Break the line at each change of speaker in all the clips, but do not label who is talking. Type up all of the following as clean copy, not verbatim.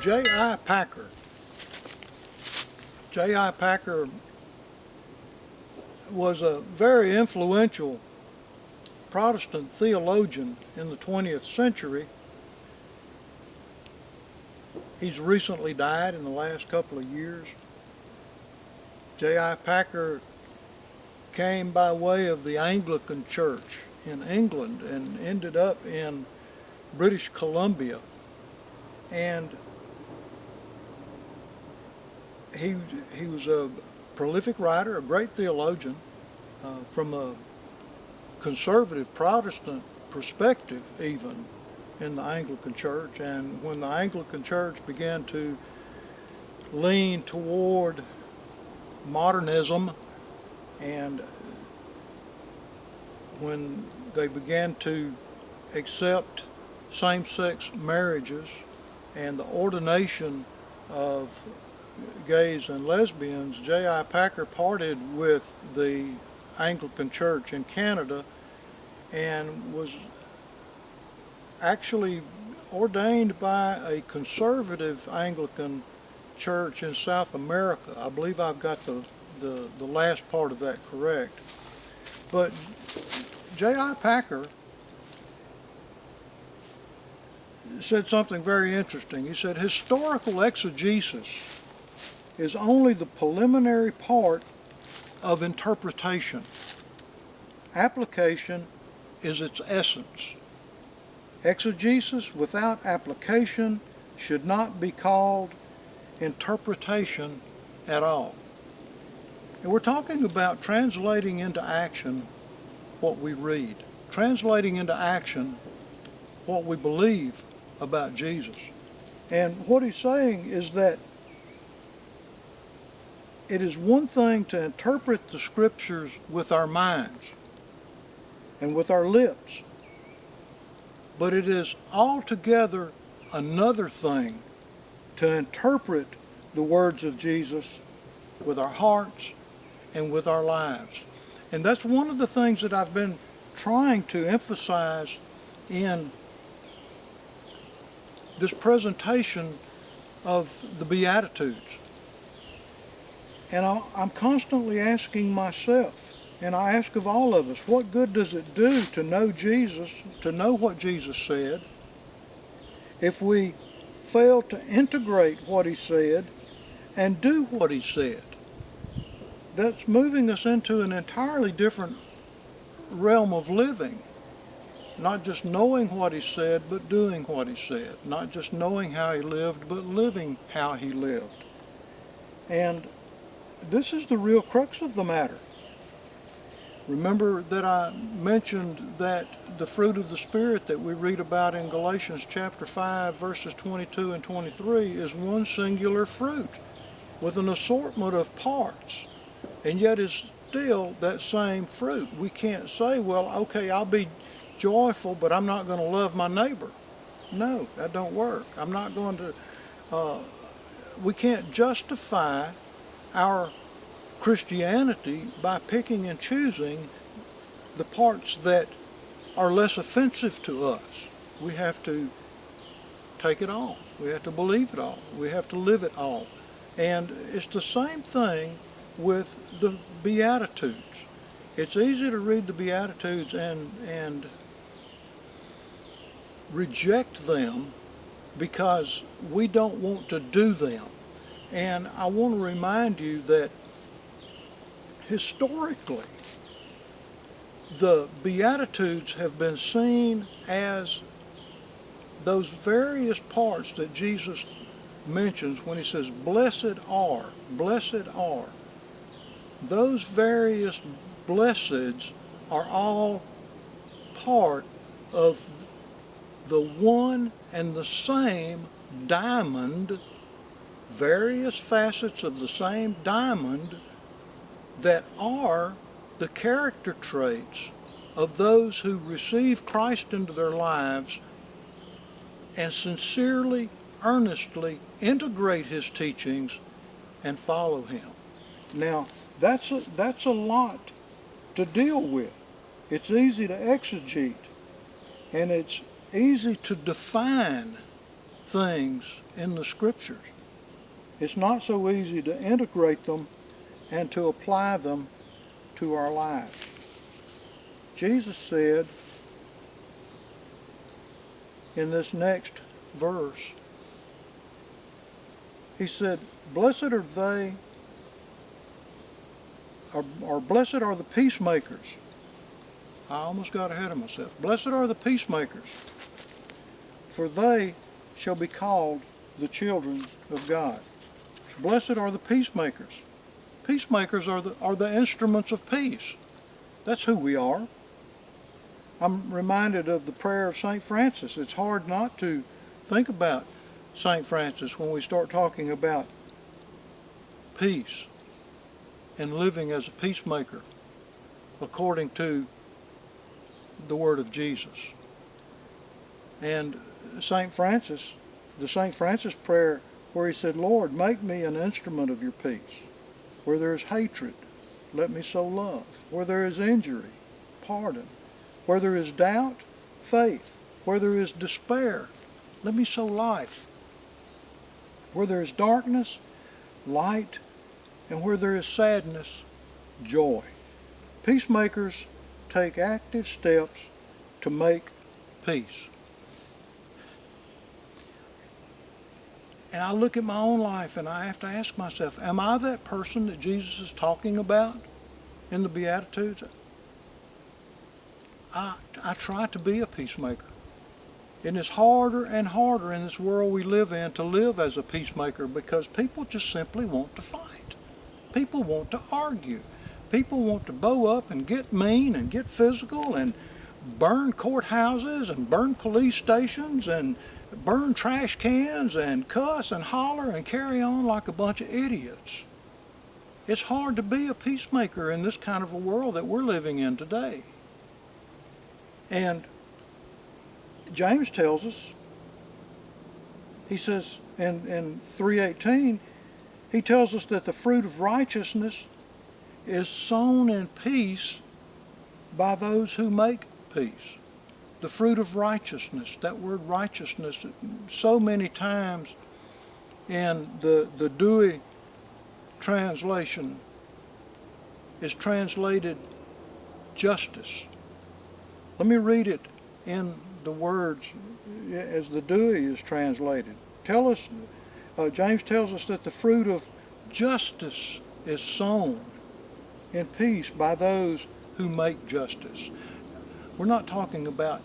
J.I. Packer. J.I. Packer was a very influential Protestant theologian in the 20th century. He's recently died in the last couple of years. J.I. Packer came by way of the Anglican Church in England and ended up in British Columbia. And he was a prolific writer, a great theologian, from a conservative Protestant perspective even in the Anglican Church. And when the Anglican Church began to lean toward modernism, and when they began to accept same-sex marriages and the ordination of gays and lesbians, J.I. Packer parted with the Anglican Church in Canada and was actually ordained by a conservative Anglican church in South America. I believe I've got the last part of that correct. But J.I. Packer said something very interesting. He said, historical exegesis is only the preliminary part of interpretation. Application is its essence. Exegesis without application should not be called interpretation at all. And we're talking about translating into action what we read, translating into action what we believe about Jesus. And what he's saying is that it is one thing to interpret the scriptures with our minds and with our lips, but it is altogether another thing to interpret the words of Jesus with our hearts and with our lives. And that's one of the things that I've been trying to emphasize in this presentation of the Beatitudes. And I'm constantly asking myself, and I ask of all of us, what good does it do to know Jesus, to know what Jesus said, if we fail to integrate what he said and do what he said? That's moving us into an entirely different realm of living. Not just knowing what he said, but doing what he said. Not just knowing how he lived, but living how he lived. And this is the real crux of the matter. Remember that I mentioned that the fruit of the Spirit that we read about in Galatians chapter 5, verses 22 and 23 is one singular fruit with an assortment of parts, and yet is still that same fruit. We can't say, well, okay, I'll be joyful, but I'm not going to love my neighbor. No, that don't work. I'm not going to, we can't justify our Christianity by picking and choosing the parts that are less offensive to us. We have to take it all. We have to believe it all. We have to live it all. And it's the same thing with the Beatitudes. It's easy to read the Beatitudes and reject them because we don't want to do them. And I want to remind you that historically, the Beatitudes have been seen as those various parts that Jesus mentions when he says, blessed are, blessed are. Those various blesseds are all part of the one and the same diamond, various facets of the same diamond that are the character traits of those who receive Christ into their lives and sincerely, earnestly integrate his teachings and follow him. Now, that's a lot to deal with. It's easy to exegete, and it's easy to define things in the Scriptures. It's not so easy to integrate them and to apply them to our lives. Jesus said in this next verse, he said, blessed are they, or blessed are the peacemakers. I almost got ahead of myself. Blessed are the peacemakers, for they shall be called the children of God. Blessed are the peacemakers. Peacemakers are the instruments of peace. That's who we are. I'm reminded of the prayer of St. Francis. It's hard not to think about St. Francis when we start talking about peace and living as a peacemaker according to the Word of Jesus. And St. Francis, the St. Francis prayer where he said, Lord, make me an instrument of your peace. Where there is hatred, let me sow love. Where there is injury, pardon. Where there is doubt, faith. Where there is despair, let me sow life. Where there is darkness, light. And where there is sadness, joy. Peacemakers take active steps to make peace. And I look at my own life and I have to ask myself, am I that person that Jesus is talking about in the Beatitudes? I try to be a peacemaker. And it's harder and harder in this world we live in to live as a peacemaker because people just simply want to fight. People want to argue. People want to bow up and get mean and get physical and burn courthouses and burn police stations and burn trash cans and cuss and holler and carry on like a bunch of idiots. It's hard to be a peacemaker in this kind of a world that we're living in today. And James tells us, he says in 3:18, he tells us that the fruit of righteousness is sown in peace by those who make peace. The fruit of righteousness, that word righteousness, so many times in the Dewey translation is translated justice. Let me read it in the words as the Dewey is translated. James tells us that the fruit of justice is sown in peace by those who make justice. We're not talking about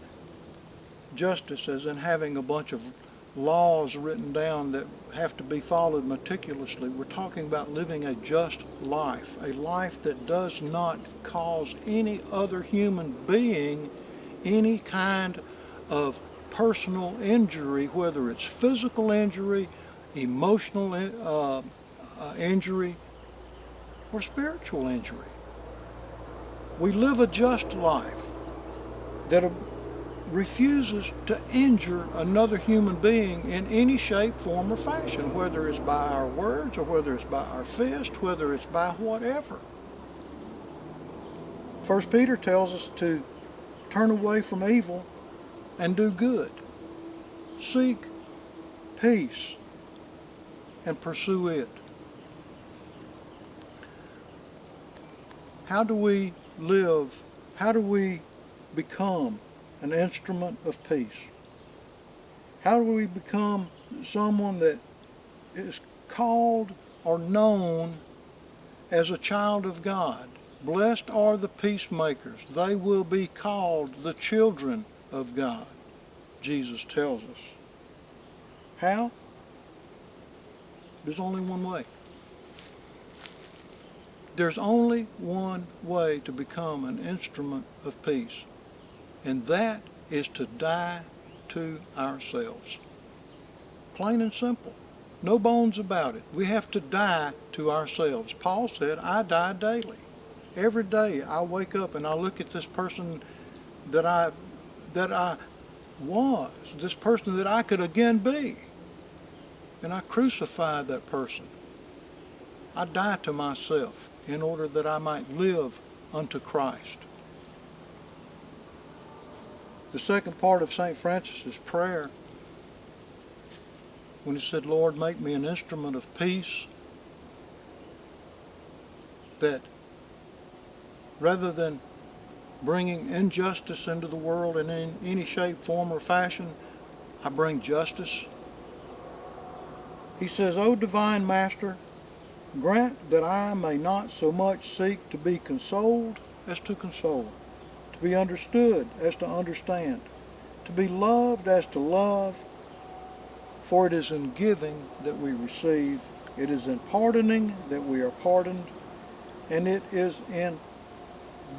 justice as in having a bunch of laws written down that have to be followed meticulously. We're talking about living a just life, a life that does not cause any other human being any kind of personal injury, whether it's physical injury, emotional injury, or spiritual injury. We live a just life that refuses to injure another human being in any shape, form, or fashion, whether it's by our words or whether it's by our fist, whether it's by whatever. 1 Peter tells us to turn away from evil and do good. Seek peace and pursue it. How do we live? How do we become an instrument of peace? How do we become someone that is called or known as a child of God? Blessed are the peacemakers. They will be called the children of God, Jesus tells us. How? There's only one way. There's only one way to become an instrument of peace, and that is to die to ourselves. Plain and simple. No bones about it. We have to die to ourselves. Paul said, I die daily. Every day I wake up and I look at this person that I was, this person that I could again be, and I crucify that person. I die to myself in order that I might live unto Christ. The second part of St. Francis's prayer when he said, Lord, make me an instrument of peace, that rather than bringing injustice into the world in any shape, form, or fashion, I bring justice. He says, O Divine Master, grant that I may not so much seek to be consoled as to console, to be understood as to understand, to be loved as to love, for it is in giving that we receive, it is in pardoning that we are pardoned, and it is in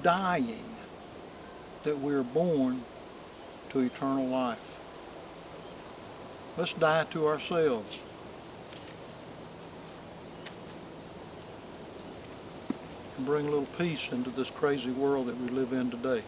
dying that we are born to eternal life. Let's die to ourselves. And bring a little peace into this crazy world that we live in today.